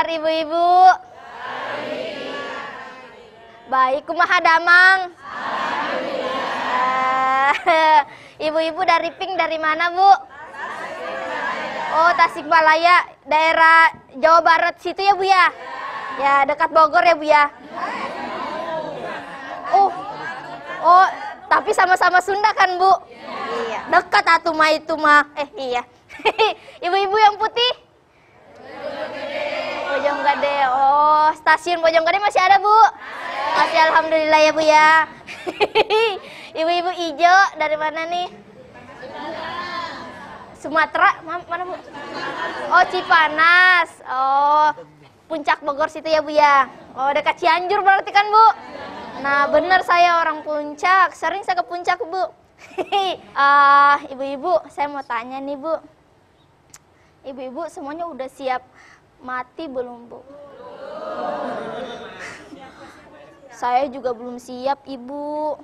kabar ibu-ibu? Baik, kumaha damang? Ibu-ibu dari Pink dari mana, Bu? Oh, Tasikmalaya, daerah Jawa Barat situ ya, Bu ya? Ya, dekat Bogor ya, Bu ya? Oh, tapi sama-sama Sunda kan, Bu? Iya, dekat atuh mah itu mah. Iya. Ibu-ibu yang putih? Bojonggede. Oh, stasiun Bojonggede masih ada, Bu? Masih, alhamdulillah ya, Bu ya. Ibu-ibu ijo dari mana nih? Sumatera, mana, Bu? Oh, Cipanas. Oh, Puncak Bogor situ ya, Bu ya. Oh, dekat Cianjur berarti kan, Bu? Nah, bener saya orang Puncak. Sering saya ke Puncak, Bu. Ibu-ibu, saya mau tanya nih, Bu. Ibu-ibu semuanya udah siap mati belum, Bu? Saya juga belum siap, Ibu.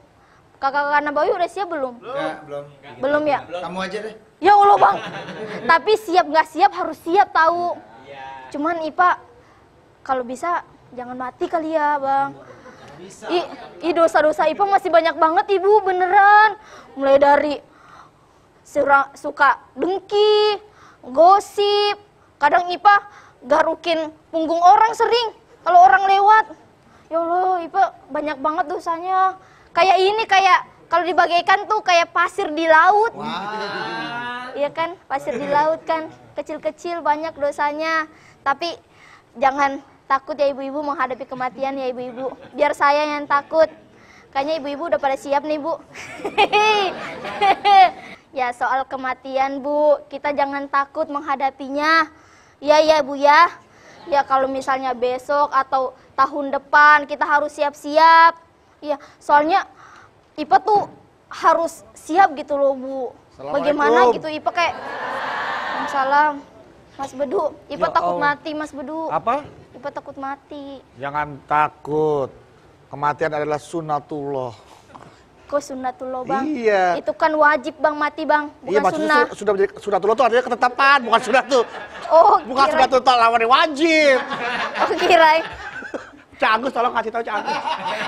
Kakak-kakak Nabawi udah siap belum? Enggak, belum. Belum ya? Kamu aja deh. Ya Allah, Bang. Tapi siap nggak siap harus siap tahu. Cuman Ipa kalau bisa jangan mati kali ya, Bang. Bisa. Dosa-dosa Ipa masih banyak banget, Ibu, beneran. Mulai dari suka dengki, gosip. Kadang Ipa garukin punggung orang sering kalau orang lewat. Ya Allah, Ipa banyak banget dosanya. Kayak ini, kayak kalau dibagaikan tuh kayak pasir di laut. Iya kan, pasir di laut kan, kecil-kecil banyak dosanya. Tapi jangan takut ya ibu-ibu menghadapi kematian ya ibu-ibu. Biar saya yang takut. Kayaknya ibu-ibu udah pada siap nih, Bu. Ya, soal kematian, Bu, kita jangan takut menghadapinya. Ya, Bu ya. Ya, kalau misalnya besok atau tahun depan kita harus siap-siap. Iya, soalnya Ipa tuh harus siap gitu loh, Bu. Bagaimana gitu Ipa kayak salam Mas Bedu. Ipa takut mati, Mas Bedu. Apa? Ipa takut mati. Jangan takut. Kematian adalah sunnatullah. Kok sunnatullah, Bang? Iya. Itu kan wajib, Bang, mati, Bang. Bukan Iya, maksudnya sunnah. sudah menjadi sunnatullah itu artinya ketetapan, bukan sunnatullah. Oh, Bukan sunnatullah lawannya wajib. Oh, kirain. Cak Agus tolong kasih tahu Cak Agus.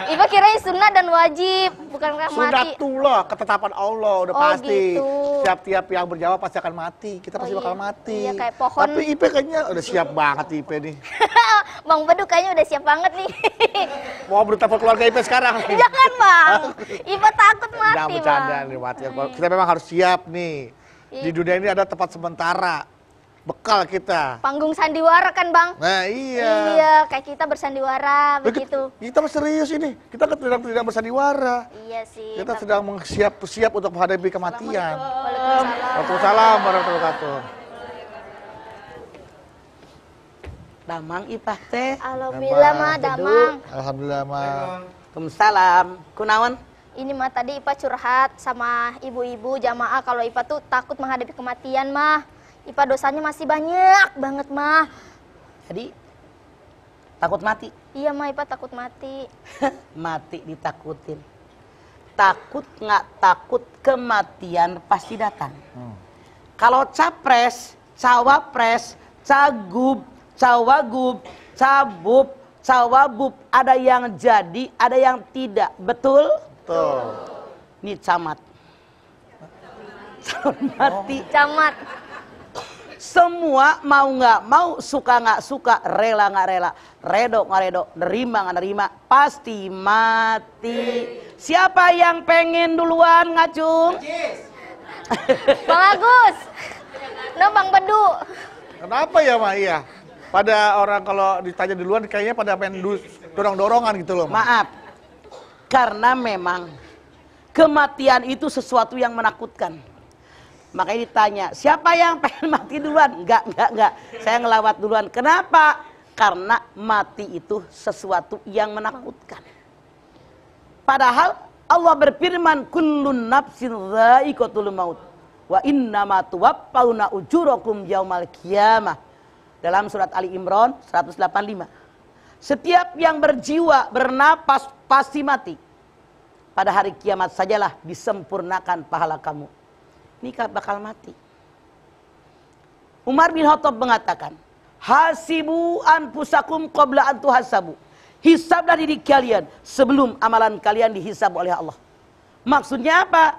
Ipa kirain sunnah dan wajib, bukankah mati? Sunnatullah, ketetapan Allah udah pasti. Gitu. Tiap-tiap yang berjawab pasti akan mati. Kita pasti bakal mati. Iya, kayak pohon. Tapi Ipe kayaknya udah siap banget Ipe nih. Bang Bedu kayaknya udah siap banget nih. Mau bertelepon keluarga Ipe sekarang. Jangan, Bang. Ipa takut mati, Jangan bercanda Bang. nih mati. Kita memang harus siap nih. Di dunia ini ada tempat sementara. Bekal kita. Panggung sandiwara kan, Bang? Nah, iya. Iya, kayak kita bersandiwara begitu. Kita mah serius ini. Kita kan tidak bersandiwara. Iya sih. Kita sedang siap untuk menghadapi kematian. Waalaikumsalam. Waalaikumsalam warahmatullahi wabarakatuh. Damang Ipah teh. Alhamdulillah mah damang. Alhamdulillah mah. Waalaikumsalam. Kunaon? Ini mah tadi Ipa curhat sama ibu-ibu jamaah kalau Ipa tuh takut menghadapi kematian mah. Ipa dosanya masih banyak banget mah. Jadi takut mati. Iya mah Ipa takut mati. Mati ditakutin. Takut nggak takut kematian pasti datang. Kalau capres, cawapres, cagup, cawagub, cabub, cawabub, ada yang jadi, ada yang tidak. Betul? Betul. Ini camat. Calon mati. Camat. Semua mau nggak mau, suka nggak suka, rela nggak rela, redo nggak redo, nerima nggak nerima, pasti mati. Siapa yang pengen duluan ngacung? Bang Agus. No, Bang Bedu. Kenapa ya Mak? Iya. Pada orang kalau ditanya duluan kayaknya pada pengen dorong-dorongan gitu loh. Maaf, karena memang kematian itu sesuatu yang menakutkan. Makanya ditanya, siapa yang pengen mati duluan? Enggak. Saya ngelawat duluan. Kenapa? Karena mati itu sesuatu yang menakutkan. Padahal Allah berfirman, kullun nafsin dha'iqatul maut. Wa innama tuwaffawna ujurakum yaumal qiyamah. Dalam surat Ali Imran 185. Setiap yang berjiwa, bernapas pasti mati. Pada hari kiamat sajalah disempurnakan pahala kamu. Ini bakal mati. Umar bin Khattab mengatakan, Hasibu anfusakum qabla an tuhasabu. Hisablah diri kalian sebelum amalan kalian dihisab oleh Allah. Maksudnya apa?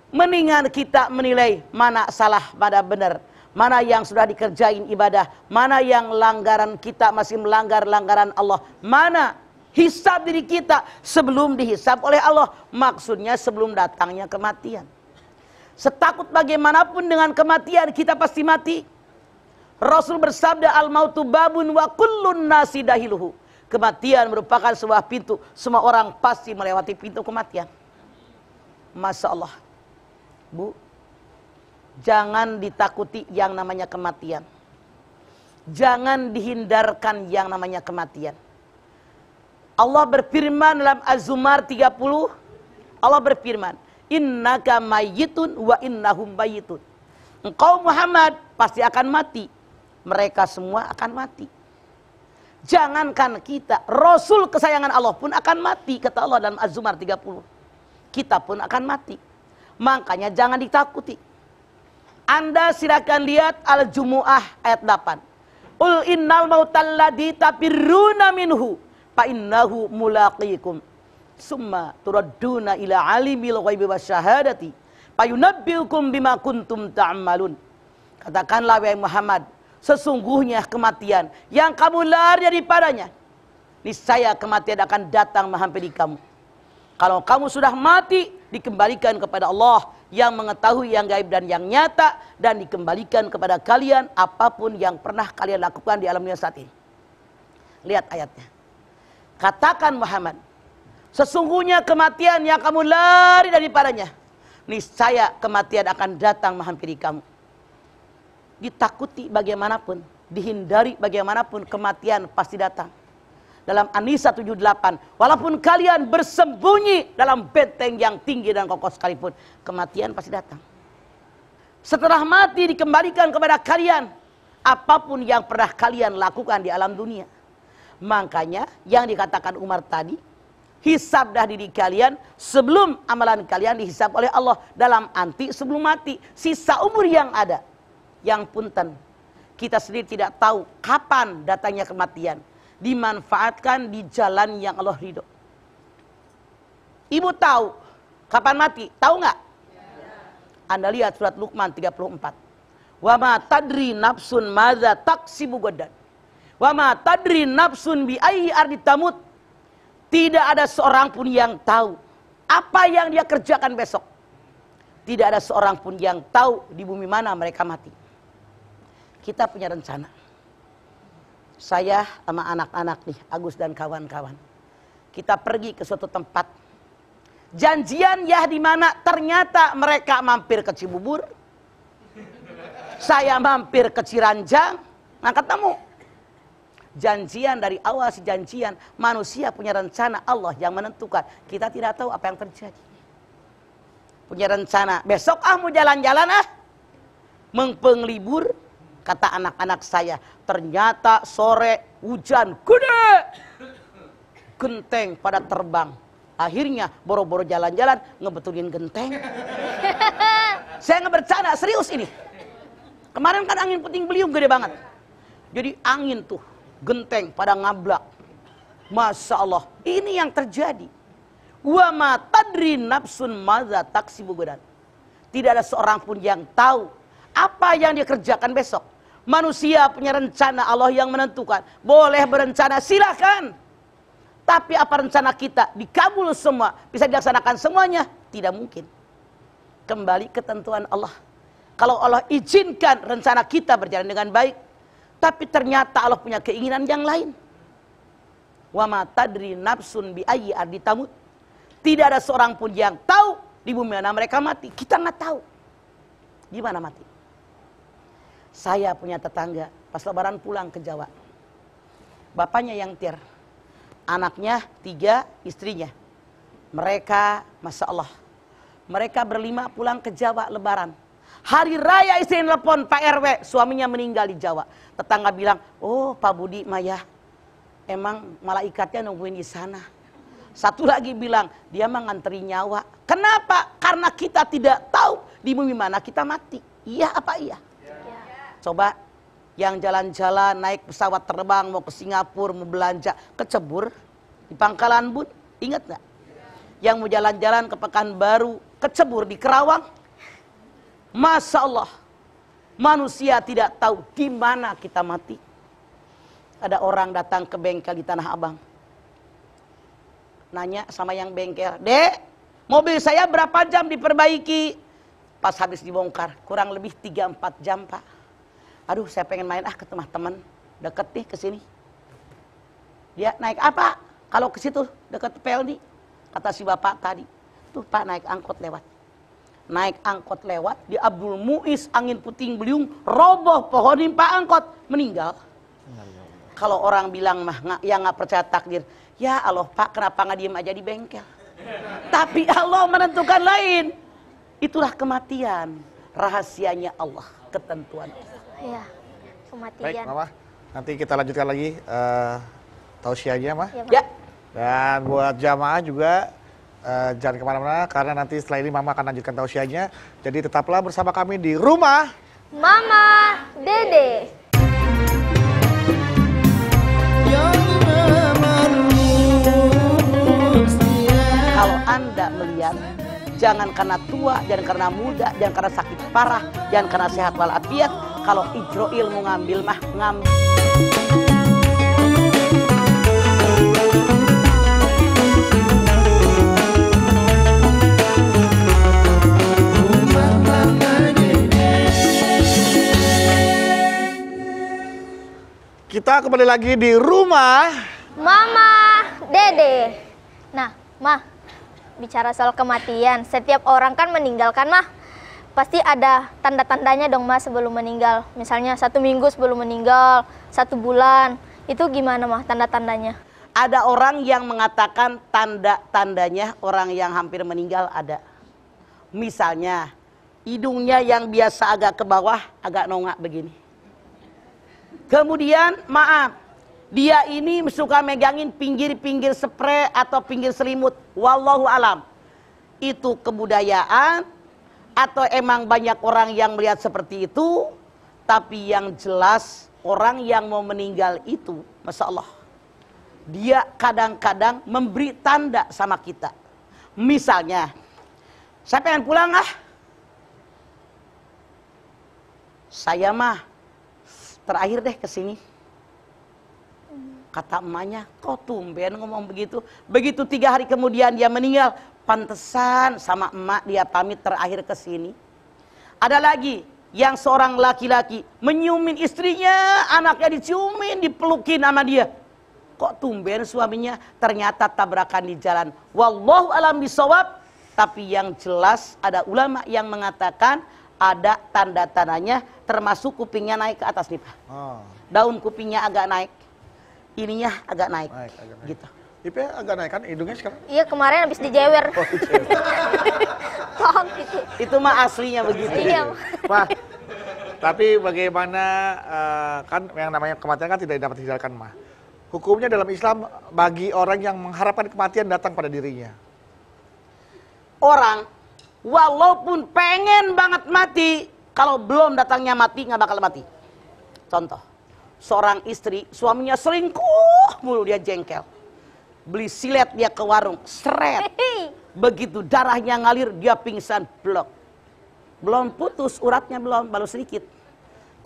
Mendingan kita menilai mana salah, mana benar. Mana yang sudah dikerjain ibadah, mana yang langgaran kita masih melanggar langgaran Allah. Mana hisab diri kita sebelum dihisab oleh Allah. Maksudnya sebelum datangnya kematian. Setakut bagaimanapun dengan kematian, kita pasti mati. Rasul bersabda, al-mautu babun wa kullun nasi dahiluhu. Kematian merupakan sebuah pintu. Semua orang pasti melewati pintu kematian. Masya Allah. Bu, jangan ditakuti yang namanya kematian. Jangan dihindarkan yang namanya kematian. Allah berfirman dalam Az-Zumar 30. Allah berfirman, innaka mayyitun wa innahum mayyitun. Engkau Muhammad pasti akan mati. Mereka semua akan mati. Jangankan kita, Rasul kesayangan Allah pun akan mati, kata Allah dalam Az-Zumar 30. Kita pun akan mati. Makanya jangan ditakuti. Anda silakan lihat Al-Jumu'ah ayat 8. Ul innal mautal ladzi tafirruna minhu fa innahu mulaqikum. Summa turadduna ila alimil ghaibi wasyahadati fayunabbiukum bima kuntum ta'malun. Katakanlah wahai Muhammad, sesungguhnya kematian yang kamu lari daripadanya, niscaya kematian akan datang menghampiri kamu. Kalau kamu sudah mati, dikembalikan kepada Allah yang mengetahui yang gaib dan yang nyata, dan dikembalikan kepada kalian apapun yang pernah kalian lakukan di alam dunia saat ini. Lihat ayatnya. Katakan Muhammad, sesungguhnya kematian yang kamu lari daripadanya, niscaya kematian akan datang menghampiri kamu. Ditakuti bagaimanapun, dihindari bagaimanapun, kematian pasti datang. Dalam An-Nisa 78, walaupun kalian bersembunyi dalam benteng yang tinggi dan kokoh sekalipun, kematian pasti datang. Setelah mati dikembalikan kepada kalian apapun yang pernah kalian lakukan di alam dunia. Makanya yang dikatakan Umar tadi, hisablah diri kalian sebelum amalan kalian dihisab oleh Allah. Dalam anti sebelum mati, sisa umur yang ada, yang punten kita sendiri tidak tahu kapan datangnya kematian. Dimanfaatkan di jalan yang Allah ridho. Ibu tahu kapan mati? Tahu nggak? Anda lihat surat Luqman 34. Wa ma tadri nafsun madza taksibu gadan. Wa ma tadri nafsun bi ayyi ardi tamut. Tidak ada seorang pun yang tahu apa yang dia kerjakan besok. Tidak ada seorang pun yang tahu di bumi mana mereka mati. Kita punya rencana. Saya sama anak-anak nih, Agus dan kawan-kawan. Kita pergi ke suatu tempat. Janjian ya di mana ternyata mereka mampir ke Cibubur. Saya mampir ke Ciranjang, ngangkat tamu. Janjian dari awal si janjian, manusia punya rencana, Allah yang menentukan. Kita tidak tahu apa yang terjadi. Punya rencana, besok mau jalan-jalan mengpeng libur. Kata anak-anak saya, ternyata sore hujan gede. Genteng pada terbang. Akhirnya boro-boro jalan-jalan ngebetulin genteng. Saya nggak bercanda, serius ini. Kemarin kan angin puting beliung gede banget. Jadi angin tuh, genteng pada ngablak. Masya Allah, ini yang terjadi. Wa ma tadri nafsun madza taksibu gadan. Tidak ada seorang pun yang tahu apa yang dia kerjakan besok. Manusia punya rencana, Allah yang menentukan. Boleh berencana, silahkan. Tapi apa rencana kita dikabul semua, bisa dilaksanakan semuanya? Tidak mungkin. Kembali ketentuan Allah. Kalau Allah izinkan rencana kita berjalan dengan baik, tapi ternyata Allah punya keinginan yang lain. Wa ma tadri nafsun bi ayyi ardi tamut. Tidak ada seorang pun yang tahu di bumi mana mereka mati. Kita nggak tahu di mana mati. Saya punya tetangga, pas lebaran pulang ke Jawa. Bapaknya yang tir, anaknya 3, istrinya. Mereka, Masya Allah, mereka berlima pulang ke Jawa lebaran. Hari raya istri telepon Pak RW, suaminya meninggal di Jawa. Tetangga bilang, oh Pak Budi Maya, emang malaikatnya nungguin di sana. Satu lagi bilang, dia mah nganteri nyawa. Kenapa? Karena kita tidak tahu di bumi mana kita mati. Iya apa iya? Coba Yang jalan-jalan naik pesawat terbang mau ke Singapura, mau belanja, kecebur di Pangkalan Bun, ingat nggak? Yang mau jalan-jalan ke Pekanbaru, kecebur di Kerawang. Masya Allah, manusia tidak tahu di mana kita mati. Ada orang datang ke bengkel di Tanah Abang, nanya sama yang bengkel, "Dek, mobil saya berapa jam diperbaiki?" Pas habis dibongkar, kurang lebih 3-4 jam, Pak. Aduh, saya pengen main ke teman-teman, deket nih ke sini. Dia naik apa? Kalau ke situ deket Pelni, kata si bapak tadi. Tuh Pak, naik angkot lewat. Naik angkot lewat di Abdul Muiz, angin puting beliung, roboh pohon nimpa angkot, meninggal. Kalau orang bilang mah yang nggak percaya takdir, ya Allah Pak, kenapa nggak diem aja di bengkel? Tapi Allah menentukan lain. Itulah kematian, rahasianya Allah, ketentuan. Iya, kematian. Baik, Mama. Nanti kita lanjutkan lagi tausiahnya, Mah. Ya. Dan buat jamaah juga jangan kemana-mana karena nanti setelah ini Mama akan lanjutkan tausiahnya. Jadi tetaplah bersama kami di Rumah Mama Dede. Kalau Anda melihat, jangan karena tua, jangan karena muda, jangan karena sakit parah, jangan karena sehat walafiat. Kalau Ijroil mau ngambil mah ngambil. kita kembali lagi di Rumah Mama Dede. Nah, Mah, bicara soal kematian, setiap orang kan meninggalkan, Mah. Pasti ada tanda-tandanya dong, Mah, sebelum meninggal. Misalnya 1 minggu sebelum meninggal, 1 bulan. Itu gimana, Mah, tanda-tandanya? Ada orang yang mengatakan tanda-tandanya orang yang hampir meninggal ada. Misalnya, hidungnya yang biasa agak ke bawah, agak nongak begini. Kemudian, maaf, dia ini suka megangin pinggir-pinggir spray atau pinggir selimut. Wallahu alam. Itu kebudayaan atau emang banyak orang yang melihat seperti itu. Tapi yang jelas orang yang mau meninggal itu, Masya Allah, dia kadang-kadang memberi tanda sama kita. Misalnya, saya pengen pulang saya mah terakhir deh kesini. Kata emaknya, kok tumben ngomong begitu. Begitu 3 hari kemudian dia meninggal, pantesan sama emak dia pamit terakhir ke sini. Ada lagi yang seorang laki-laki menyiumin istrinya, anaknya diciumin, dipelukin sama dia. Kok tumben suaminya? Ternyata tabrakan di jalan. Wallahu alam bisawab. Tapi yang jelas ada ulama yang mengatakan ada tanda-tandanya, termasuk kupingnya naik ke atas nih Pak. Oh. Daun kupingnya agak naik. Ininya agak naik, Agak naik. gitu. Ipe agak naik kan hidungnya sekarang? Iya, kemarin habis dijewer. Oh, dijewer. Paham gitu. Itu mah aslinya begitu. Iya. Mah, tapi bagaimana kan yang namanya kematian kan tidak dapat dihindarkan, Mah. Hukumnya dalam Islam bagi orang yang mengharapkan kematian datang pada dirinya. Orang walaupun pengen banget mati, kalau belum datangnya mati nggak bakal mati. Contoh, seorang istri suaminya selingkuh mulu, dia jengkel. Beli silet dia ke warung, seret. Begitu darahnya ngalir, dia pingsan, blok. Belum putus uratnya, belum, baru sedikit.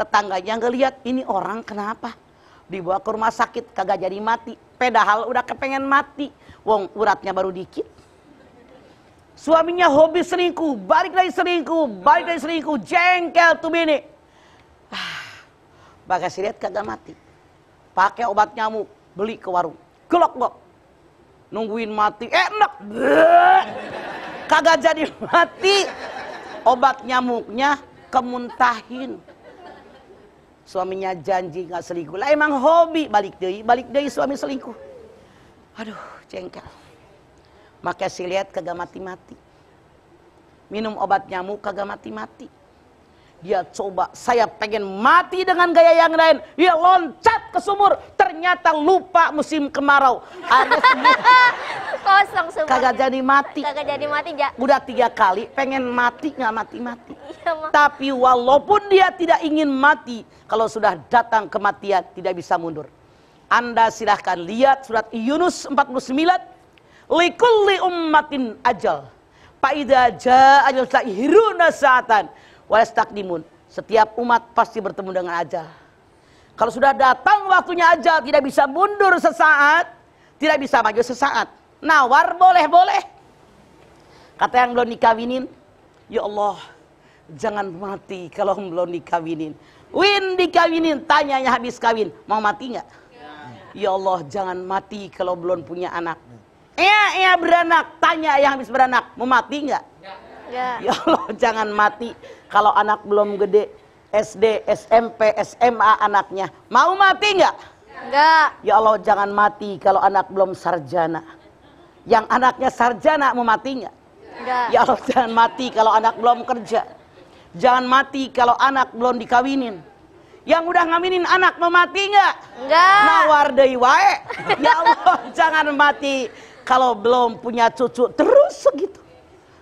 Tetangganya ngelihat, ini orang kenapa? Dibawa ke rumah sakit, kagak jadi mati. Padahal udah kepengen mati. Wong uratnya baru dikit. Suaminya hobi selingkuh, balik lagi selingkuh, jengkel tuh bini. Pakai silet kagak mati. Pakai obat nyamuk, beli ke warung. Gelok-gelok. Nungguin mati, enak. Kagak jadi mati. Obat nyamuknya kemuntahin. Suaminya janji nggak selingkuh. Lah emang hobi, balik deui suami selingkuh. Aduh, jengkel. Pakai silet kagak mati-mati. Minum obat nyamuk kagak mati-mati. Dia coba, saya pengen mati dengan gaya yang lain. Dia loncat ke sumur, ternyata lupa musim kemarau. Ada Kok kosong sumbernya. Kagak jadi mati. Kagak jadi mati, Ja. Udah 3 kali pengen mati nggak mati-mati. Iya, Ma. Tapi walaupun dia tidak ingin mati, kalau sudah datang kematian tidak bisa mundur. Anda silahkan lihat surat Yunus 49. Likulli ummatin ajal. Fa'idza jaa ajalun sa'atan wa yastaqdimun. Setiap umat pasti bertemu dengan ajal. Kalau sudah datang waktunya ajal, tidak bisa mundur sesaat, tidak bisa maju sesaat. Nawar boleh-boleh. Kata yang belum dikawinin, ya Allah, jangan mati kalau belum dikawinin. Win dikawinin, tanyanya habis kawin, mau mati nggak? Ya Allah, jangan mati kalau belum punya anak. Iya beranak, tanya yang habis beranak, mau mati nggak? Ya Allah, jangan mati kalau anak belum gede. SD, SMP, SMA anaknya. Mau mati nggak? Enggak. Ya Allah, jangan mati kalau anak belum sarjana. Yang anaknya sarjana mau mati nggak? Enggak. Ya Allah, jangan mati kalau anak belum kerja. Jangan mati kalau anak belum dikawinin. Yang udah ngawinin anak mau mati nggak? Enggak. Nawar deui wae. Ya Allah, jangan mati kalau belum punya cucu. Terus segitu.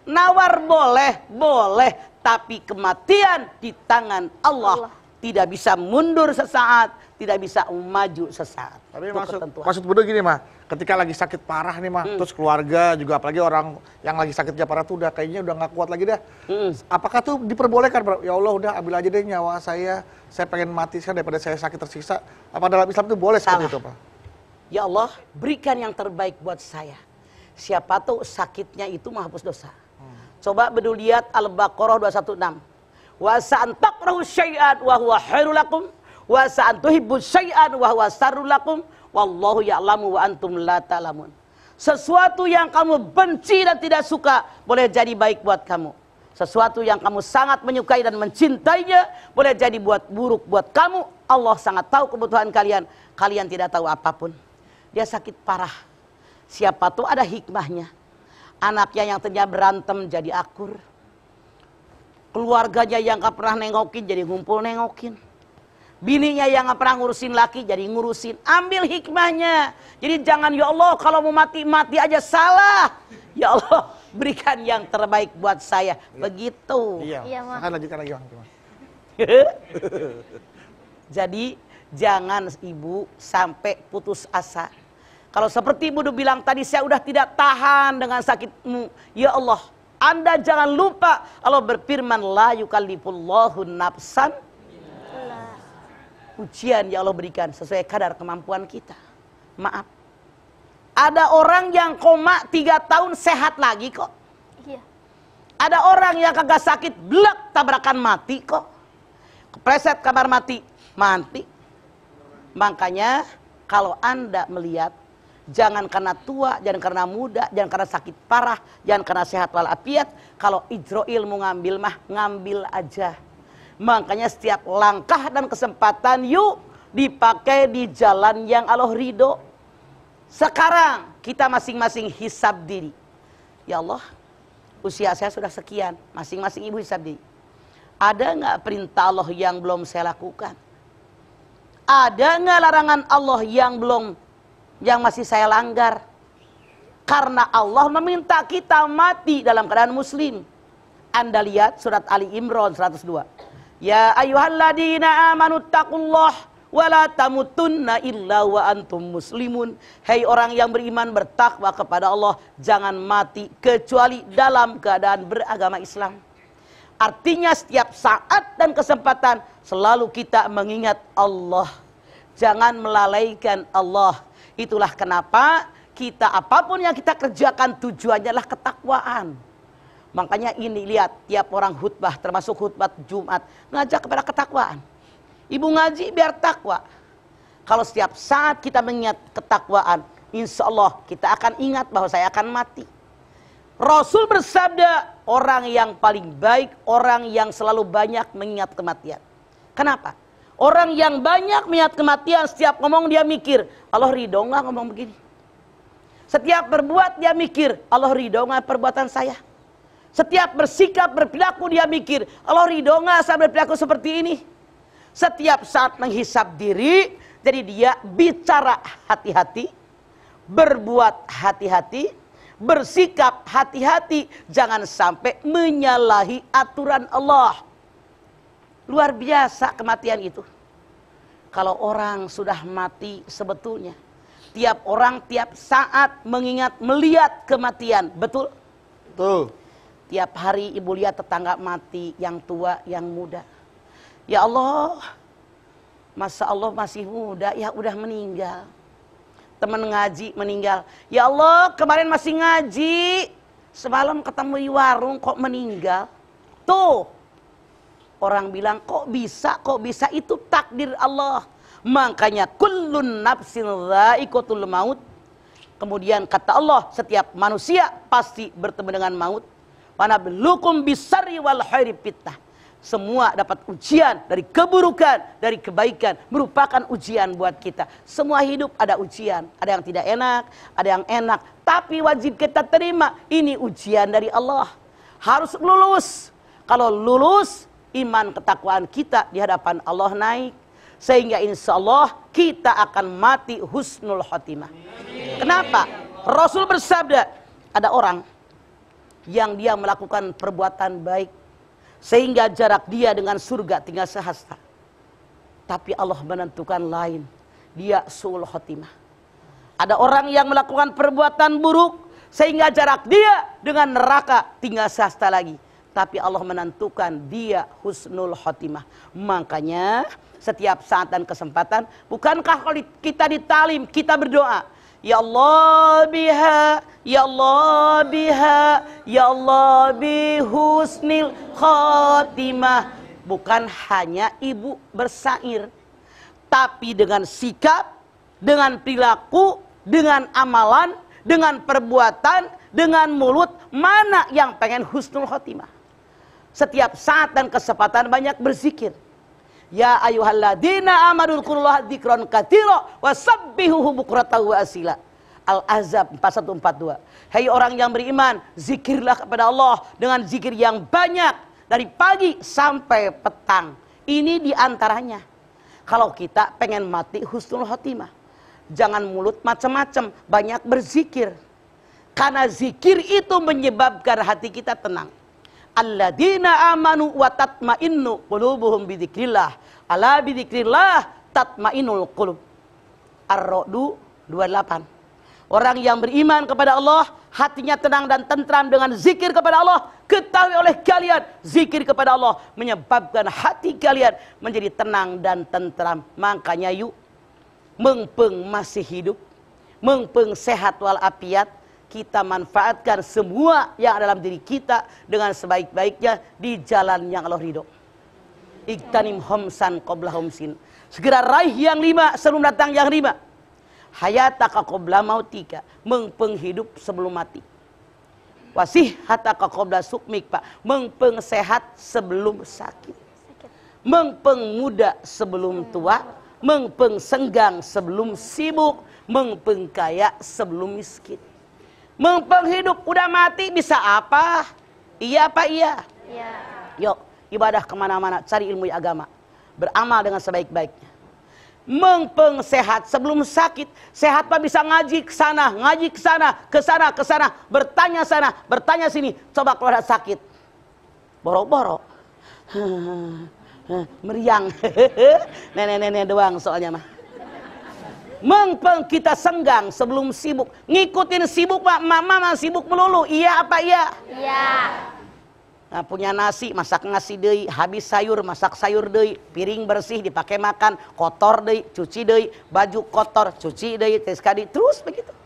Nawar boleh. Tapi kematian di tangan Allah. Tidak bisa mundur sesaat, tidak bisa maju sesaat. Tapi Itu maksud Budo gini, mah, ketika lagi sakit parah nih, mah, terus keluarga juga, apalagi orang yang lagi sakitnya parah tuh udah kayaknya udah nggak kuat lagi dah. Apakah tuh diperbolehkan, bro? Ya Allah, udah ambil aja deh nyawa saya pengen mati sekarang daripada saya sakit tersiksa. Apa dalam Islam itu boleh seperti itu, Pak? Ya Allah, berikan yang terbaik buat saya. Siapa tahu sakitnya itu menghapus dosa. Coba bedu lihat Al-Baqarah 216. Wa sa'an takrahu syai'an wa huwa khairul lakum wa sa'an tuhibbu syai'an wa huwa syarrul lakum wallahu ya'lamu wa antum la ta'lamun. Sesuatu yang kamu benci dan tidak suka boleh jadi baik buat kamu. Sesuatu yang kamu sangat menyukai dan mencintainya boleh jadi buruk buat kamu. Allah sangat tahu kebutuhan kalian. Kalian tidak tahu apapun. Dia sakit parah. Siapa tuh ada hikmahnya. Anaknya yang tadinya berantem jadi akur. Keluarganya yang gak pernah nengokin jadi ngumpul nengokin. Bininya yang gak pernah ngurusin laki jadi ngurusin. Ambil hikmahnya. Jadi jangan, ya Allah, kalau mau mati aja salah. Ya Allah, berikan yang terbaik buat saya. Begitu. Iya, Ma. Akan lanjutkan lagi, Bang. Jadi jangan ibu sampai putus asa. Kalau seperti Ibu bilang tadi, saya udah tidak tahan dengan sakitmu. Ya Allah, Anda jangan lupa Allah berfirman, la yukallifullahu nafsan. Ujian ya Allah berikan sesuai kadar kemampuan kita. Maaf. Ada orang yang koma 3 tahun sehat lagi kok. Iya. Ada orang yang kagak sakit, blek tabrakan mati kok. Kepleset kamar mati. Makanya kalau Anda melihat, jangan karena tua, jangan karena muda, jangan karena sakit parah, jangan karena sehat walafiat. Kalau Ijroil mau ngambil mah, ngambil aja. Makanya setiap langkah dan kesempatan yuk dipakai di jalan yang Allah ridho. Sekarang kita masing-masing hisab diri. Ya Allah, usia saya sudah sekian, masing-masing ibu hisab diri. Ada nggak perintah Allah yang belum saya lakukan? Ada nggak larangan Allah yang masih saya langgar? Karena Allah meminta kita mati dalam keadaan muslim. Anda lihat surat Ali Imran 102. Ya ayyuhalladzina amanu taqullah wa la tamutunna illa wa antum muslimun. Hai orang yang beriman, bertakwa kepada Allah, jangan mati kecuali dalam keadaan beragama Islam. Artinya setiap saat dan kesempatan selalu kita mengingat Allah. Jangan melalaikan Allah. Itulah kenapa kita apapun yang kita kerjakan tujuannya adalah ketakwaan. Makanya ini lihat tiap orang khutbah, termasuk khutbah Jumat, ngajak kepada ketakwaan. Ibu ngaji biar takwa. Kalau setiap saat kita mengingat ketakwaan, insya Allah kita akan ingat bahwa saya akan mati. Rasul bersabda, orang yang paling baik, orang yang selalu banyak mengingat kematian. Kenapa? Orang yang banyak mengingat kematian, setiap ngomong dia mikir, Allah ridho nggak ngomong begini? Setiap berbuat dia mikir, Allah ridho nggak perbuatan saya? Setiap bersikap, berperilaku dia mikir, Allah ridho nggak saya berperilaku seperti ini? Setiap saat menghisap diri, jadi dia bicara hati-hati, berbuat hati-hati, bersikap hati-hati, jangan sampai menyalahi aturan Allah. Luar biasa kematian itu. Kalau orang sudah mati sebetulnya, tiap orang tiap saat mengingat melihat kematian, betul? Tuh. Tiap hari ibu lihat tetangga mati, yang tua, yang muda. Ya Allah, masa Allah masih muda, ya udah meninggal. Teman ngaji meninggal. Ya Allah, kemarin masih ngaji, semalam ketemu di warung kok meninggal. Tuh, orang bilang kok bisa, itu takdir Allah. Makanya kullun nafsin dha'iqatul maut. Kemudian kata Allah, setiap manusia pasti bertemu dengan maut. Wa nabluukum bisarri wal khairi fitnah. Semua dapat ujian dari keburukan, dari kebaikan, merupakan ujian buat kita. Semua hidup ada ujian, ada yang tidak enak, ada yang enak, tapi wajib kita terima. Ini ujian dari Allah. Harus lulus. Kalau lulus, iman ketakwaan kita di hadapan Allah naik. Sehingga insya Allah kita akan mati husnul khotimah. Kenapa? Rasul bersabda, ada orang yang dia melakukan perbuatan baik, sehingga jarak dia dengan surga tinggal sehasta. Tapi Allah menentukan lain. Dia su'ul khotimah. Ada orang yang melakukan perbuatan buruk, sehingga jarak dia dengan neraka tinggal sehasta lagi. Tapi Allah menentukan dia husnul khotimah. Makanya setiap saat dan kesempatan, bukankah kalau kita ditalim, kita berdoa, ya Allah biha, ya Allah biha, ya Allah bihusnil khotimah. Bukan hanya ibu bersair, tapi dengan sikap, dengan perilaku, dengan amalan, dengan perbuatan, dengan mulut, mana yang pengen husnul khotimah. Setiap saat dan kesempatan banyak berzikir. Ya ayyuhalladzina amanu dzkurullaha dzikran katsira wasabbihuhu bukratan wa asila. Al-Ahzab 4142. Hai orang yang beriman, zikirlah kepada Allah dengan zikir yang banyak dari pagi sampai petang. Ini diantaranya. Kalau kita pengen mati husnul khotimah, jangan mulut macam-macam, banyak berzikir. Karena zikir itu menyebabkan hati kita tenang. Alladzina amanu wa tatmainnu qulubuhum bidzikrillah. Ala bidzikrillah tatmainul qulub. Ar-Ra'd 28. Orang yang beriman kepada Allah, hatinya tenang dan tentram dengan zikir kepada Allah. Ketahui oleh kalian, zikir kepada Allah menyebabkan hati kalian menjadi tenang dan tentram. Makanya yuk, mengpeng masih hidup, mengpeng sehat walafiat, kita manfaatkan semua yang ada dalam diri kita dengan sebaik-baiknya di jalan yang Allah ridho. Iktanim homsan qabla homsin. Segera raih yang 5 sebelum datang yang 5. Hayataka qabla mautika. Mengpeng hidup sebelum mati. Wasihataka qabla sukmik, Pak. Mengpeng sehat sebelum sakit. Mengpeng muda sebelum tua. Mengpeng senggang sebelum sibuk. Mengpeng kaya sebelum miskin. Mengpeng hidup udah mati bisa apa? Iya apa iya? Iya. Yuk, ibadah kemana-mana, cari ilmu agama, beramal dengan sebaik-baiknya. Mengpeng sehat sebelum sakit. Sehat Pak bisa ngaji ke sana, ngaji ke sana, ke sana, ke sana, bertanya sana, bertanya sini. Coba kalau ada sakit, boro-boro, meriang, nenek-nenek doang soalnya mah. Mengpeng kita senggang sebelum sibuk. Ngikutin sibuk Pak, mama sibuk melulu. Iya apa iya? Iya. Nah, punya nasi, masak nasi deui, habis sayur, masak sayur deui, piring bersih dipakai makan, kotor deui, cuci deui, baju kotor, cuci deui, terus begitu.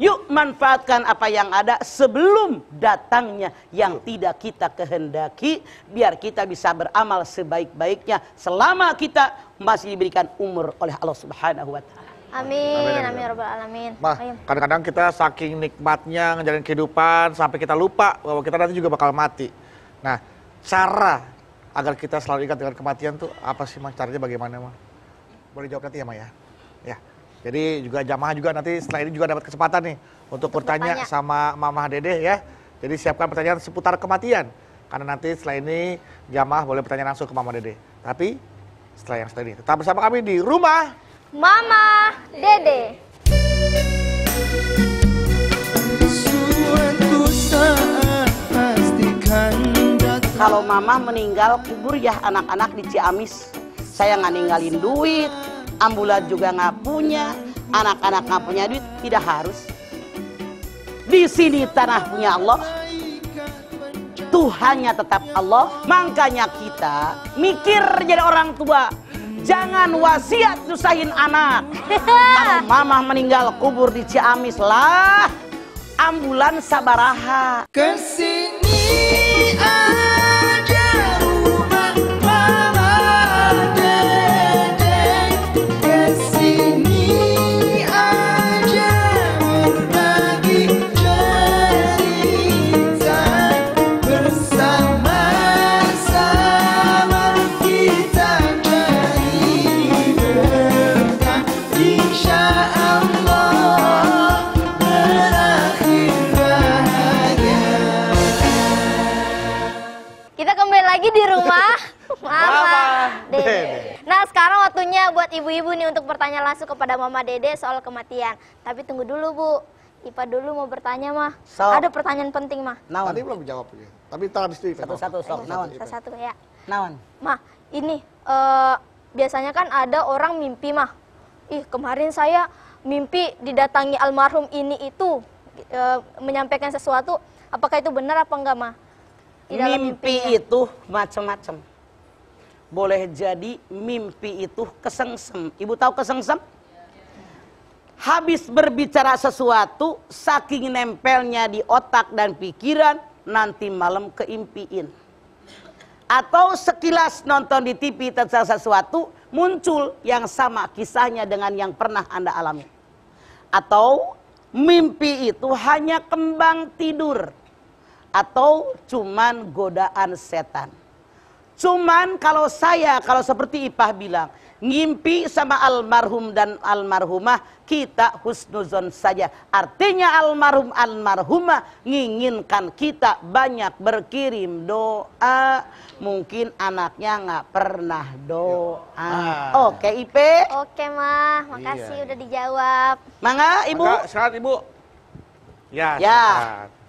Yuk manfaatkan apa yang ada sebelum datangnya yang tidak kita kehendaki, biar kita bisa beramal sebaik-baiknya selama kita masih diberikan umur oleh Allah Subhanahu wa taala. Amin, amin rabbal alamin. Kadang-kadang kita saking nikmatnya ngejalanin kehidupan sampai kita lupa bahwa kita nanti juga bakal mati. Nah, cara agar kita selalu ingat dengan kematian tuh apa sih Mas? Caranya bagaimana Mas? Boleh jawab nanti ya Mas ya? Ya. Jadi juga jamaah juga nanti setelah ini juga dapat kesempatan nih untuk bertanya sama Mama Dede ya. Jadi siapkan pertanyaan seputar kematian. Karena nanti setelah ini jamaah boleh bertanya langsung ke Mama Dede. Tapi setelah ini tetap bersama kami di Rumah Mama Dede. kalau mama meninggal kubur ya anak-anak di Ciamis. Saya nggak ninggalin duit, ambulan juga nggak punya, anak-anak nggak punya duit, tidak harus. Di sini tanah punya Allah, Tuhannya tetap Allah. Makanya kita mikir jadi orang tua, jangan wasiat nyusahin anak. Kalau mama meninggal kubur di Ciamis lah, ambulan sabaraha. Kesini aja rumah mama dede, kesini aja berbagi cerita, bersama-sama kita cari berkah, insya Allah berakhir bahagia. Kita kembali lagi di rumah Mama Dede. Dede. Nah, sekarang waktunya buat ibu-ibu nih untuk bertanya langsung kepada Mama Dede soal kematian. Tapi tunggu dulu, Bu. Ipa dulu mau bertanya, mah. So. Ada pertanyaan penting, mah. Naon? Tadi belum jawab ya. Tapi ntar habis itu Satu-satu sok, naon? Satu-satu ya. Naon? Mah, ini biasanya kan ada orang mimpi, mah. Ih, kemarin saya mimpi didatangi almarhum ini itu menyampaikan sesuatu. Apakah itu benar apa enggak, mah? Di dalam Mimpi mimpinya. itu macam-macam. Boleh jadi mimpi itu kesengsem. Ibu tahu kesengsem? Habis berbicara sesuatu, saking nempelnya di otak dan pikiran, nanti malam keimpiin. Atau sekilas nonton di TV tentang sesuatu, muncul yang sama kisahnya dengan yang pernah Anda alami. Atau mimpi itu hanya kembang tidur. Atau cuman godaan setan. Cuman kalau seperti Ipah bilang, ngimpi sama almarhum dan almarhumah, kita husnuzon saja. Artinya almarhum almarhumah nginginkan kita banyak berkirim doa. Mungkin anaknya nggak pernah doa. Oke, Ipe. Oke, mah. Makasih Iya. udah dijawab. Mangga, Ibu. Maka, silakan Ibu. Ya, Ya. silakan.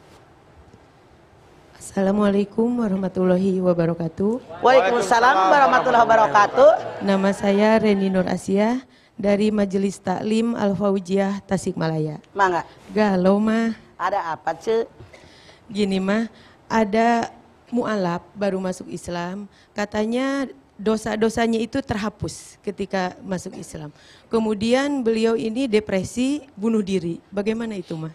Assalamualaikum warahmatullahi wabarakatuh. Waalaikumsalam warahmatullahi wabarakatuh. Nama saya Reni Nur Asia dari Majelis Taklim Al-Fauziyah Tasikmalaya. Mangga. Galau mah, Ada apa, Ce? gini mah, ada mu'alaf baru masuk Islam, katanya dosa-dosanya itu terhapus ketika masuk Islam. Kemudian beliau ini depresi, bunuh diri. Bagaimana itu mah?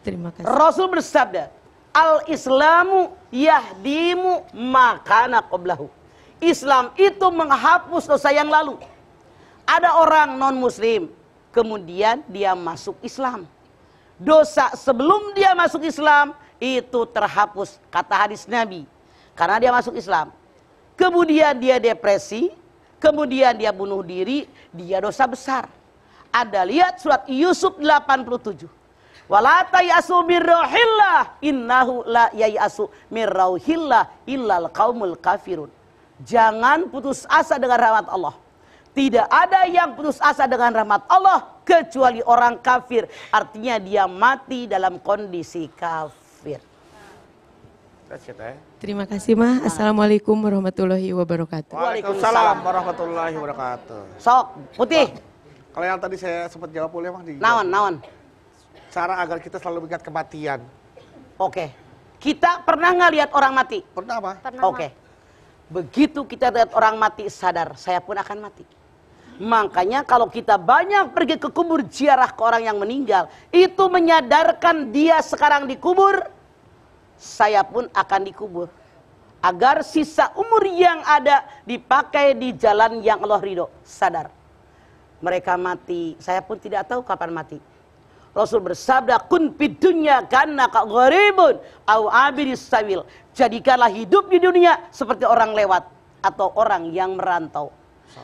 Terima kasih. Rasul bersabda, Al-Islamu yahdimu makana qablahu. Islam itu menghapus dosa yang lalu. Ada orang non-muslim, kemudian dia masuk Islam. Dosa sebelum dia masuk Islam itu terhapus, kata hadis Nabi. Karena dia masuk Islam. Kemudian dia depresi, kemudian dia bunuh diri, dia dosa besar. Ada lihat surat Yusuf 87. Wala tayasu mirrauhillah innahu la yayasu mirrauhillah illal qaumul kafirun. Jangan putus asa dengan rahmat Allah. Tidak ada yang putus asa dengan rahmat Allah kecuali orang kafir. Artinya dia mati dalam kondisi kafir. That's it, eh. Terima kasih mah. Assalamualaikum warahmatullahi wabarakatuh. Waalaikumsalam warahmatullahi wabarakatuh. Sok, putih. Kalau yang tadi saya sempat jawab boleh mah di Naon. cara agar kita selalu mengingat kematian. Oke. Kita pernah nggak lihat orang mati? Pernah mah? Pernah, Oke. Begitu kita lihat orang mati, sadar, saya pun akan mati. Makanya kalau kita banyak pergi ke kubur ziarah ke orang yang meninggal, itu menyadarkan dia sekarang dikubur, saya pun akan dikubur. Agar sisa umur yang ada dipakai di jalan yang Allah ridho. Sadar. Mereka mati, saya pun tidak tahu kapan mati. Rasul bersabda, kun fid dunya kannaka gharibun au abiris sabil. Jadikanlah hidup di dunia seperti orang lewat atau orang yang merantau.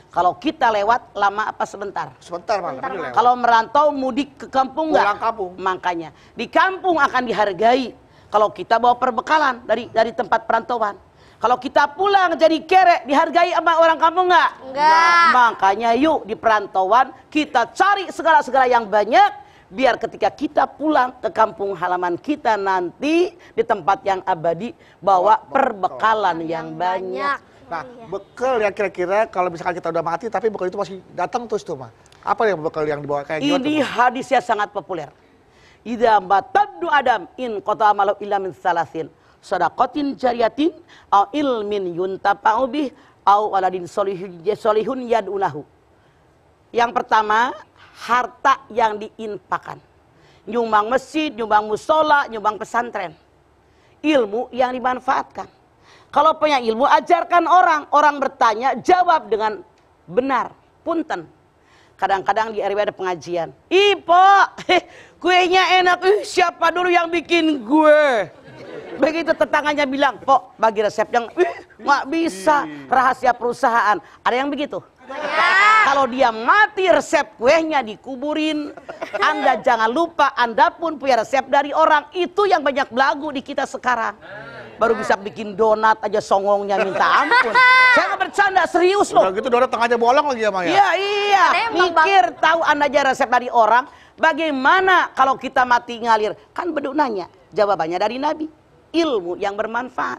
Kalau kita lewat lama apa sebentar? Sebentar mah, namanya lewat. Kalau merantau mudik ke kampung enggak? Pulang kampung. Makanya di kampung akan dihargai. Kalau kita bawa perbekalan dari tempat perantauan. Kalau kita pulang jadi kerek, dihargai sama orang kampung enggak? Enggak. Makanya yuk di perantauan kita cari segala-segala yang banyak. biar ketika kita pulang ke kampung halaman kita nanti di tempat yang abadi bawa perbekalan yang banyak. Nah, bekal yang kira-kira kalau misalkan kita udah mati tapi bekal itu masih datang terus tuh mah. Apa yang bekal yang dibawa kayak gimana? Ini hadisnya sangat populer. Idza bataddu adam in qata amalu illa min salasin. Shadaqatin jariyatin au ilmin yuntafa'u bih au waladin solihun yad'ulahu. Yang pertama, harta yang diinfakkan. Nyumbang masjid, nyumbang musola, nyumbang pesantren. Ilmu yang dimanfaatkan. Kalau punya ilmu, ajarkan orang. Orang bertanya, jawab dengan benar. Punten. Kadang-kadang di RW ada pengajian. Ipo, kuenya enak. Siapa dulu yang bikin gue? Begitu tetangganya bilang, "Pok, bagi resep yang nggak bisa, rahasia perusahaan." Ada yang begitu? Kalau dia mati resep kuenya dikuburin. Anda jangan lupa, Anda pun punya resep dari orang. Itu yang banyak belagu di kita sekarang. Baru bisa bikin donat aja songongnya minta ampun. Saya nggak bercanda, serius loh. Udah gitu donat tengahnya bolong lagi ya, Mang ya? Iya. Mikir tahu Anda aja resep dari orang. Bagaimana kalau kita mati ngalir? Kan beduk nanya, jawabannya dari Nabi. Ilmu yang bermanfaat.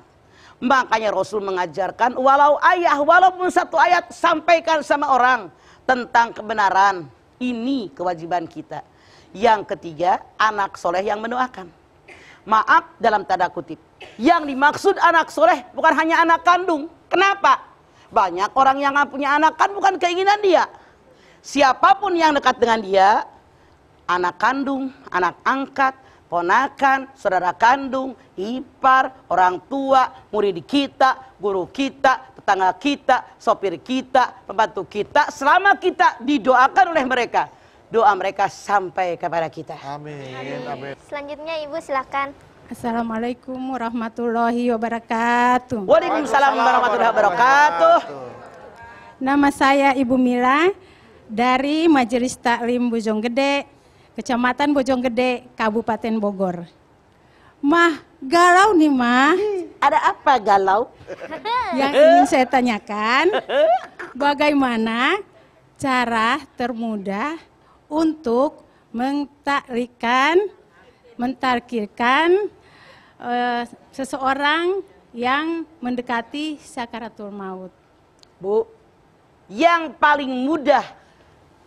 Makanya Rasul mengajarkan walaupun satu ayat sampaikan sama orang tentang kebenaran. Ini kewajiban kita. Yang ketiga, anak soleh yang mendoakan. Maaf dalam tanda kutip. Yang dimaksud anak soleh bukan hanya anak kandung. Kenapa? Banyak orang yang nggak punya anak kan bukan keinginan dia. Siapapun yang dekat dengan dia, anak kandung, anak angkat, ponakan, saudara kandung, ipar, orang tua, murid kita, guru kita, tetangga kita, sopir kita, pembantu kita, selama kita didoakan oleh mereka, doa mereka sampai kepada kita. Amin, amin. Selanjutnya Ibu silakan. Assalamualaikum warahmatullahi wabarakatuh. Waalaikumsalam warahmatullahi wabarakatuh. Nama saya Ibu Mila dari Majelis Taklim Bojonggede, Kecamatan Bojonggede, Kabupaten Bogor. Mah, galau nih mah. Ada apa galau? Yang ingin saya tanyakan, bagaimana cara termudah untuk mentarkirkan seseorang yang mendekati sakaratul maut? Bu, yang paling mudah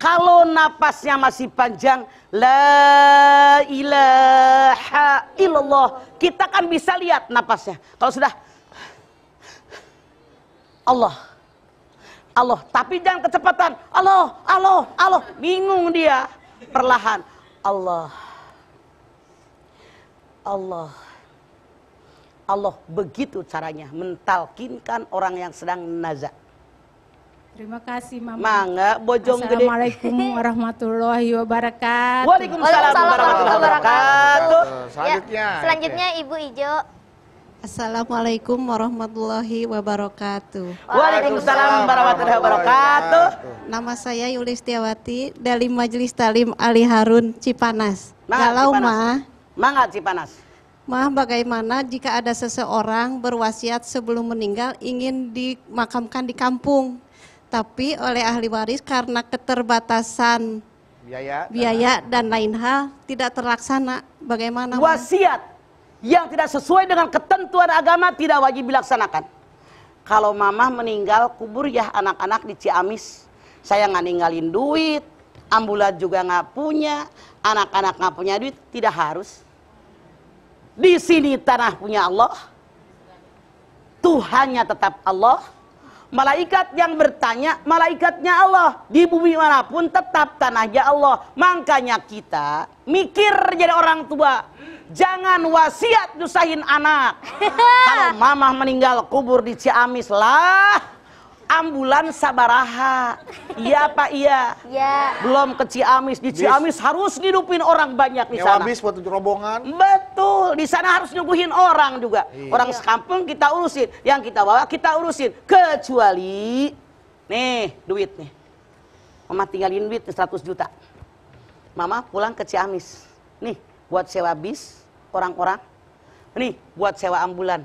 kalau napasnya masih panjang, la ilaha illallah, kita kan bisa lihat napasnya. Kalau sudah Allah, tapi jangan kecepatan. Allah, bingung dia. Perlahan, Allah, begitu caranya mentalkinkan orang yang sedang nazar. Terima kasih Mama. Mangga Bojonggede. Assalamualaikum warahmatullahi wabarakatuh. Waalaikumsalam warahmatullahi wabarakatuh. Selanjutnya Ibu Ijo. Assalamualaikum warahmatullahi wabarakatuh. Waalaikumsalam warahmatullahi wabarakatuh. Nama saya Yulistiawati dari Majelis Talim Ali Harun Cipanas. Galau mah. Mangga Cipanas. Mah, bagaimana jika ada seseorang berwasiat sebelum meninggal ingin dimakamkan di kampung, tapi oleh ahli waris karena keterbatasan biaya dan lain hal tidak terlaksana. Bagaimana? Wasiat yang tidak sesuai dengan ketentuan agama tidak wajib dilaksanakan. Kalau mamah meninggal, kubur ya anak-anak di Ciamis. Saya nggak ninggalin duit, ambulan juga nggak punya, anak-anak nggak punya duit, tidak harus. Di sini tanah punya Allah, Tuhannya tetap Allah. Malaikat yang bertanya, malaikatnya Allah. Di bumi manapun tetap tanahnya Allah. Makanya kita mikir jadi orang tua. Jangan wasiat nyusahin anak. Kalau mamah meninggal kubur di Ciamis lah. Ambulan sabaraha. Iya Pak, iya. Ya. Belum ke Ciamis. Di Ciamis harus ngidupin orang banyak di sana. Bis buat rombongan. Betul, di sana harus nyuguhin orang juga. Orang sekampung kita urusin, yang kita bawa kita urusin. Kecuali, nih duit nih. Mama tinggalin duit 100 juta. Mama pulang ke Ciamis. Nih buat sewa bis orang-orang. Nih buat sewa ambulan.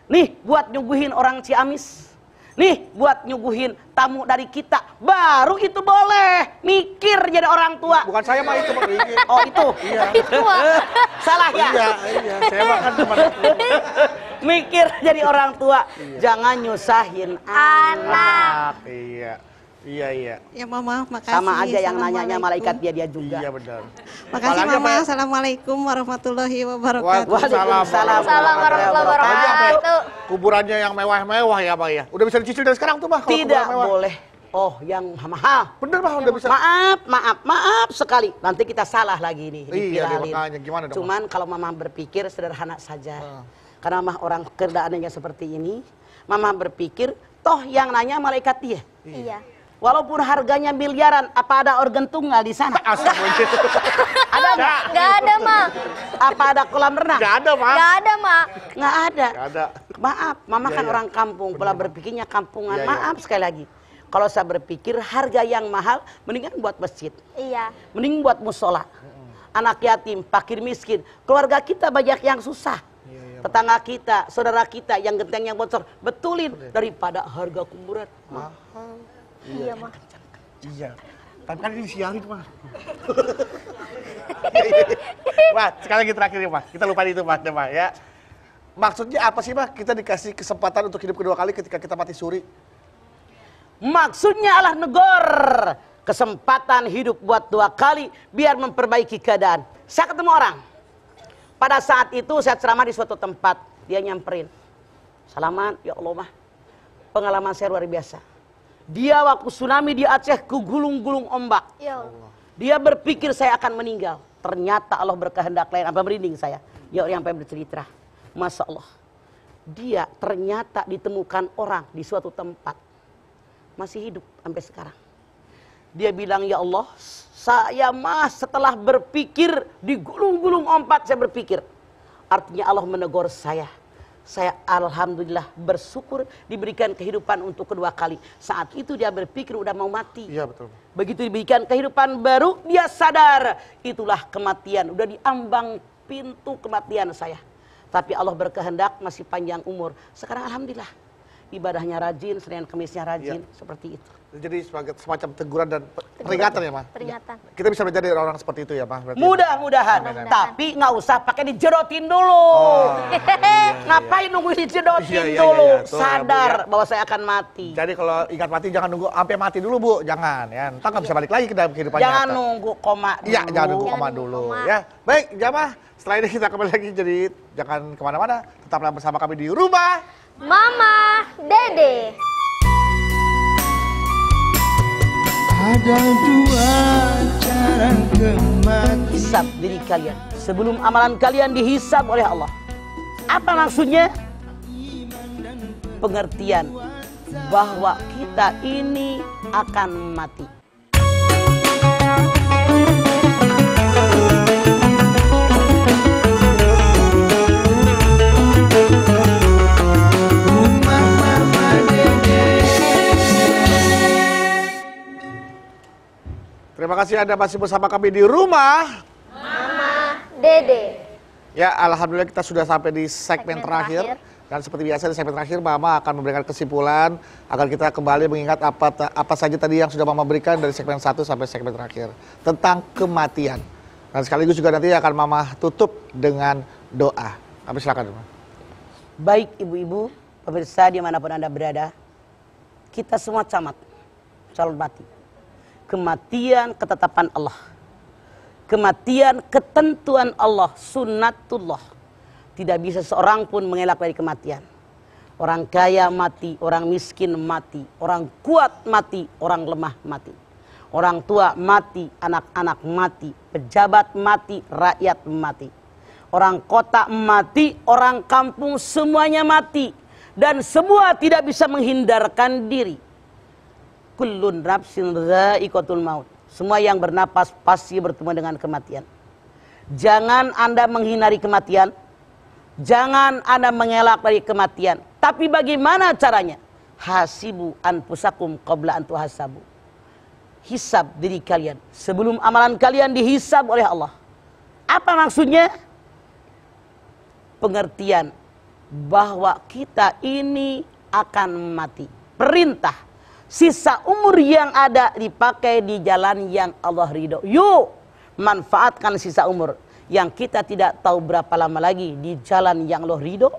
Nih buat nyuguhin orang Ciamis. nih buat nyuguhin tamu dari kita, baru itu boleh mikir jadi orang tua. Bukan saya mah itu, Pak. Oh itu? Iya. Itu, Wak. Salah ya? Iya, saya mah kan cuma Mikir jadi orang tua, jangan nyusahin anak. Iya. Iya. Ya Mama, makasih. Sama aja yang nanyanya Assalamualaikum. malaikat dia juga. Iya benar. Makasih Apalagi Mama. apa ya? Assalamualaikum warahmatullahi wabarakatuh. Waalaikumsalam Salam warahmatullahi wabarakatuh. Kuburannya yang mewah-mewah ya, Pak ya. Udah bisa dicicil dari sekarang tuh, Pak. kalau Tidak kuburan mewah. boleh. Oh, yang mahal. Bener, Pak, udah bisa. Maaf sekali. Nanti kita salah lagi nih. Iya, dipiralin. makanya. Gimana dong, Cuman kalau Mama berpikir sederhana saja. Karena mah orang keadaannya seperti ini, Mama berpikir, toh yang nanya malaikat dia. Iya. Walaupun harganya miliaran, apa ada organ tunggal di sana? Ada nggak? Nggak ada, Mak. Apa ada kolam renang? Nggak ada, Pak. Nggak ada, Mak. Nggak ada. Nggak ada. Maaf, Mama Iya, kan iya. orang kampung, pola berpikirnya kampungan. Iya, iya. Maaf sekali lagi. Kalau saya berpikir harga yang mahal, mendingan buat masjid. Iya. Mending buat musola. Anak yatim, fakir miskin. Keluarga kita banyak yang susah. Tetangga kita, saudara kita yang genteng yang bocor. Betulin daripada harga kuburan. Iya, Mak. Iya. Tapi kan ini siarin, Pak. Pak, sekali lagi terakhir ya, Pak. Kita lupa itu, Pak, ya. Maksudnya apa sih, Pak? Kita dikasih kesempatan untuk hidup kedua kali ketika kita mati suri. Maksudnya adalah negor. Kesempatan hidup buat 2 kali biar memperbaiki keadaan. Saya ketemu orang. Pada saat itu saya ceramah di suatu tempat. Dia nyamperin. Salaman, ya Allah mah. Pengalaman saya luar biasa. Dia waktu tsunami di Aceh kegulung-gulung ombak. Ya Allah. Dia berpikir saya akan meninggal. Ternyata Allah berkehendak lain. Apa merinding saya? Ya orang sampai bercerita. Masya Allah. Dia ternyata ditemukan orang di suatu tempat. Masih hidup sampai sekarang. Dia bilang, ya Allah, saya mah setelah berpikir di gulung-gulung ombak saya berpikir. Artinya Allah menegur saya. Saya alhamdulillah bersyukur diberikan kehidupan untuk kedua kali. Saat itu dia berpikir udah mau mati. Iya, betul. Begitu diberikan kehidupan baru, dia sadar. Itulah kematian. Udah diambang pintu kematian saya. Tapi Allah berkehendak masih panjang umur. Sekarang alhamdulillah. Ibadahnya rajin, Senin Kemisnya rajin. Seperti itu. Jadi sebagai semacam teguran dan peringatan ya, Mas? Peringatan. Kita bisa belajar dari orang seperti itu ya, Mas? Berarti. Mudah-mudahan. Amin. Tapi nggak usah pakai dijedotin dulu. Ngapain nunggu dijedotin Iya, iya, dulu? iya, iya. Tuh, Sadar Bu, ya. bahwa saya akan mati. Jadi kalau ingat mati jangan nunggu sampai mati dulu, Bu. Jangan ya. Ntar nggak bisa balik lagi ke dalam kehidupan Jangan nyata. nunggu koma dulu. Iya, jangan nunggu Jangan koma nunggu dulu. koma. Ya, baik, jamaah. Setelah ini kita kembali lagi, jadi jangan kemana-mana. Tetaplah bersama kami di rumah. Mama, Dede. Ada 2 cara kematian. Hisab diri kalian sebelum amalan kalian dihisab oleh Allah. Apa maksudnya? Pengertian bahwa kita ini akan mati. Rumah Mama Dede. Terima kasih Anda masih bersama kami di rumah. Mama, Dede. Ya, alhamdulillah kita sudah sampai di segmen Segmen terakhir. terakhir. Dan seperti biasa di segmen terakhir, Mama akan memberikan kesimpulan agar kita kembali mengingat apa saja tadi yang sudah Mama berikan dari segmen 1 sampai segmen terakhir tentang kematian. Dan sekaligus juga nanti akan Mama tutup dengan doa. Kami silakan, Mama. Baik ibu-ibu, pemirsa dimanapun Anda berada, kita semua camat, calon mati. Kematian ketetapan Allah. Kematian ketentuan Allah, sunnatullah. Tidak bisa seorang pun mengelak dari kematian. Orang kaya mati, orang miskin mati, orang kuat mati, orang lemah mati. Orang tua mati, anak-anak mati, pejabat mati, rakyat mati. Orang kota mati, orang kampung semuanya mati. Dan semua tidak bisa menghindarkan diri. Kullun nafsin dha'iqatul maut. Semua yang bernapas pasti bertemu dengan kematian. Jangan Anda menghindari kematian. Jangan Anda mengelak dari kematian. Tapi bagaimana caranya? Hasibu anfusakum qabla an tuhasabu. Hisab diri kalian sebelum amalan kalian dihisab oleh Allah. Apa maksudnya? Pengertian bahwa kita ini akan mati. perintah. Sisa umur yang ada dipakai di jalan yang Allah ridho. Yuk, manfaatkan sisa umur yang kita tidak tahu berapa lama lagi di jalan yang Allah ridho.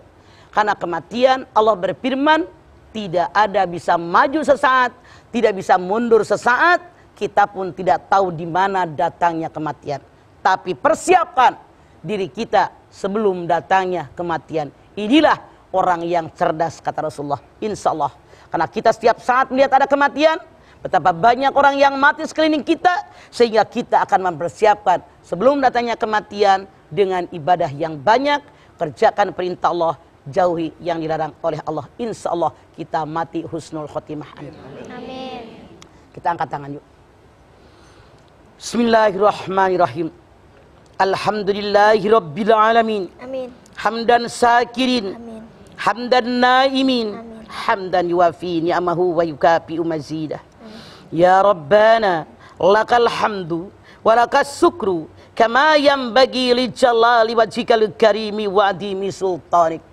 Karena kematian, Allah berfirman, tidak ada bisa maju sesaat, tidak bisa mundur sesaat. Kita pun tidak tahu di mana datangnya kematian. Tapi persiapkan diri kita sebelum datangnya kematian. Inilah orang yang cerdas, kata Rasulullah. Insya Allah. Karena kita setiap saat melihat ada kematian, betapa banyak orang yang mati sekeliling kita, sehingga kita akan mempersiapkan sebelum datangnya kematian dengan ibadah yang banyak, kerjakan perintah Allah, jauhi yang dilarang oleh Allah. Insya Allah kita mati husnul khotimah. Amin. Kita angkat tangan yuk. Bismillahirrahmanirrahim. Alhamdulillahirabbil alamin. Amin. Hamdan sakirin. Amin. Hamdan naimin. Amin. Hamdan yuwafi ni'amahu wa yukafi'u mazidah. Ya Rabbana lakal hamdu wa lakas sukru kama yanbaghi li jalali wajhikal karimi wa adimi sultanik.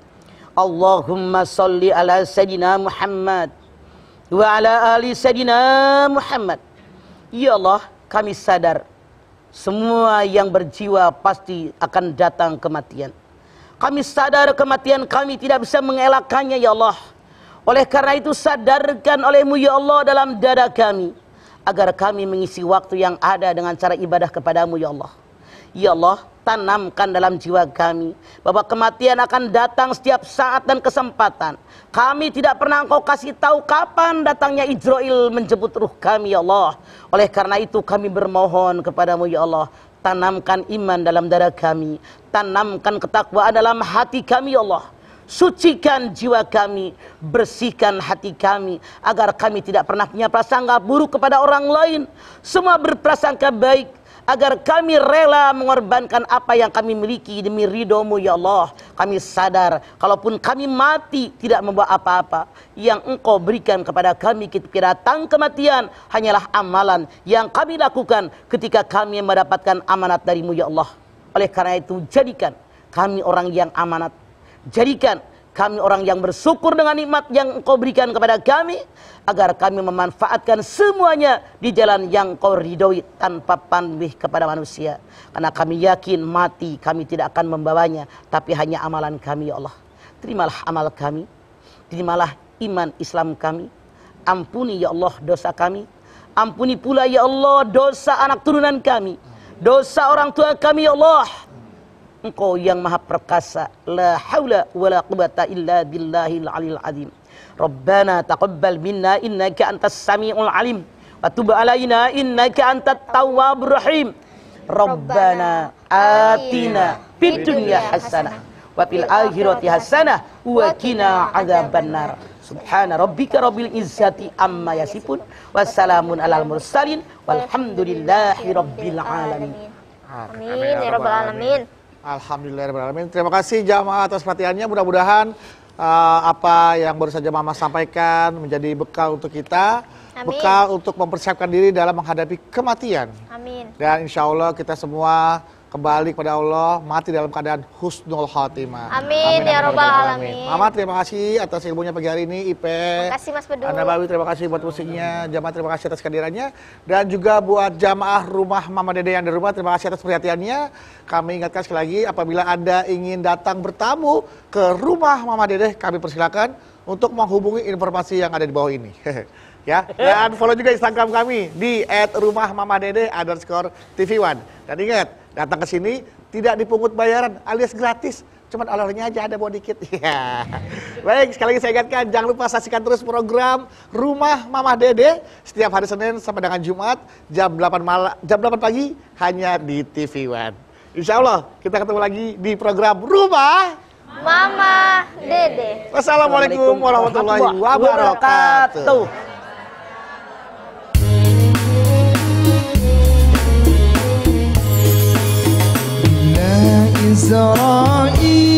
Allahumma salli ala sayyidina Muhammad wa ala ali sayyidina Muhammad. Ya Allah, kami sadar semua yang berjiwa pasti akan datang kematian. Kami sadar kematian kami tidak bisa mengelakkannya ya Allah. Oleh karena itu sadarkan oleh-Mu ya Allah dalam dada kami, agar kami mengisi waktu yang ada dengan cara ibadah kepadamu ya Allah. Ya Allah, tanamkan dalam jiwa kami bahwa kematian akan datang setiap saat dan kesempatan. Kami tidak pernah Engkau kasih tahu kapan datangnya Ijrail menjemput ruh kami ya Allah. Oleh karena itu kami bermohon kepadamu ya Allah, tanamkan iman dalam dada kami, tanamkan ketakwaan dalam hati kami ya Allah. Sucikan jiwa kami, bersihkan hati kami, agar kami tidak pernah punya prasangka buruk kepada orang lain. Semua berprasangka baik, agar kami rela mengorbankan apa yang kami miliki demi ridho-Mu ya Allah. Kami sadar, kalaupun kami mati tidak membawa apa-apa. Yang Engkau berikan kepada kami ketika datang kematian hanyalah amalan yang kami lakukan ketika kami mendapatkan amanat dari-Mu ya Allah. Oleh karena itu jadikan kami orang yang amanat. Jadikan kami orang yang bersyukur dengan nikmat yang Engkau berikan kepada kami, agar kami memanfaatkan semuanya di jalan yang Engkau ridhoi tanpa pamrih kepada manusia. Karena kami yakin mati kami tidak akan membawanya, tapi hanya amalan kami ya Allah. Terimalah amal kami, terimalah iman Islam kami. Ampuni ya Allah dosa kami, ampuni pula ya Allah dosa anak turunan kami, dosa orang tua kami ya Allah. Engkau yang maha perkasa, la haula wala quwata illa billahil aliyil azim. Rabbana taqabbal minna innaka antas samiul alim wa tub alaina innaka antat tawwabur rahim. Rabbana atina fid dunya hasanah wa fil akhirati hasanah wa qina adzabannar. Subhana rabbika rabbil izzati amma yasifun wassalamun alal mursalin walhamdulillahi rabbil alamin. Amin ya rabbal alamin. Alhamdulillahirrahmanirrahim. Terima kasih jamaah atas perhatiannya. Mudah-mudahan apa yang baru saja Mama sampaikan menjadi bekal untuk kita. Amin. Bekal untuk mempersiapkan diri dalam menghadapi kematian. Amin. Dan insya Allah kita semua kembali kepada Allah, mati dalam keadaan husnul khotimah. Amin ya rabbal alamin. Mama terima kasih atas ilmunya pagi hari ini. Ipe, Terima kasih Mas Bedu. Anda Bawi terima kasih buat musiknya. Jamaah terima kasih atas kehadirannya. Dan juga buat jamaah rumah Mama Dede yang di rumah, terima kasih atas perhatiannya. Kami ingatkan sekali lagi, apabila Anda ingin datang bertamu ke rumah Mama Dede, kami persilakan untuk menghubungi informasi yang ada di bawah ini. Ya, dan follow juga Instagram kami di @rumahmamadede_tv1. Dan ingat, datang ke sini tidak dipungut bayaran alias gratis, cuman oleh-olehnya aja ada bawa dikit. Ya. Baik, sekali lagi saya ingatkan, jangan lupa saksikan terus program Rumah Mama Dede setiap hari Senin sampai dengan Jumat jam 8 pagi hanya di TV One. Insya Allah kita ketemu lagi di program Rumah Mama Dede. Wassalamualaikum warahmatullahi wabarakatuh. إسرائيل